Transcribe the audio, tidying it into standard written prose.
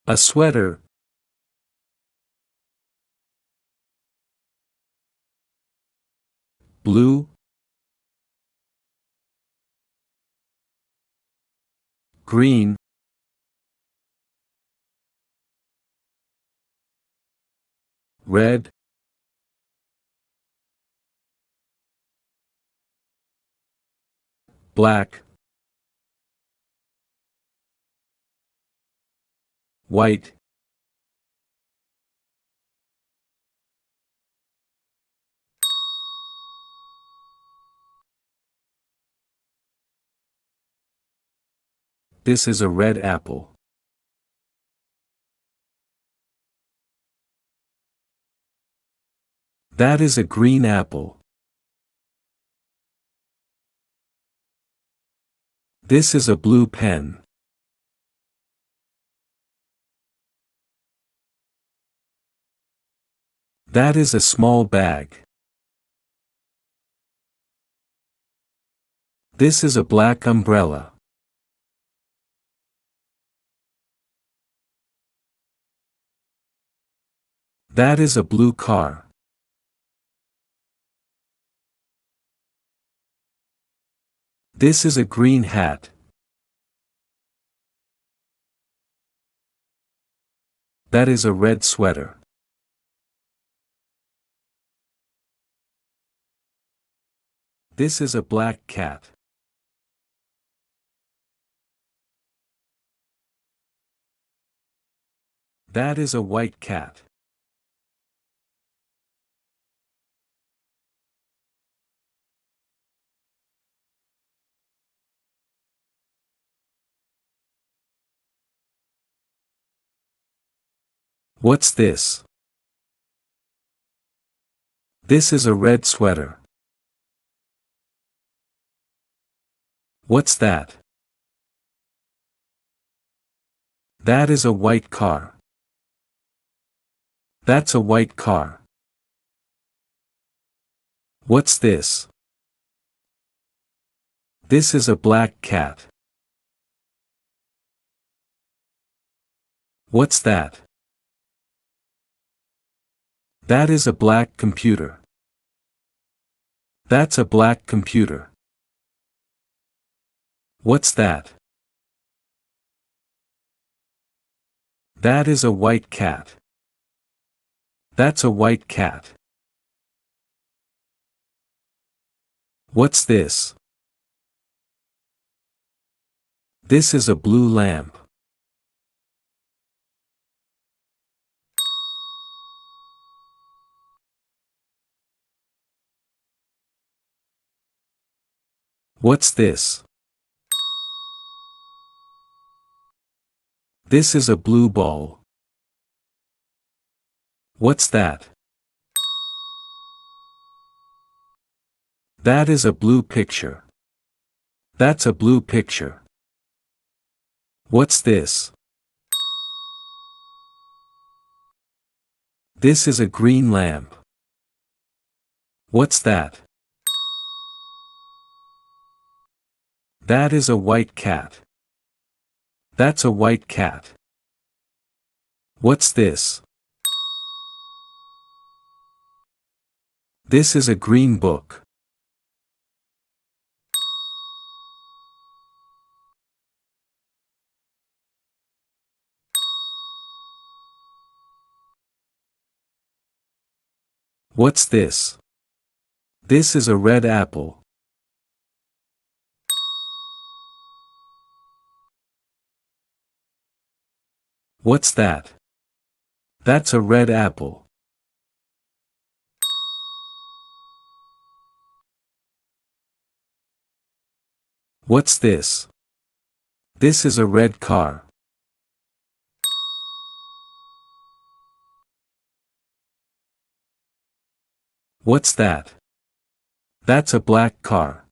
A sweater. Blue. Green. Red. Black. White. This is a red apple. That is a green apple. This is a blue pen. That is a small bag. This is a black umbrella. That is a blue car. This is a green hat. That is a red sweater. This is a black cat. That is a white cat. What's this? This is a red sweater. What's that? That is a white car. That's a white car. What's this? This is a black cat. What's that? That is a black computer. That's a black computer. What's that? That is a white cat. That's a white cat. What's this? This is a blue lamp. What's this? This is a blue ball. What's that? That is a blue picture. That's a blue picture. What's this? This is a green lamp. What's that? That is a white cat. That's a white cat. What's this? This is a green book. What's this? This is a red apple. What's that? That's a red apple. What's this? This is a red car. What's that? That's a black car.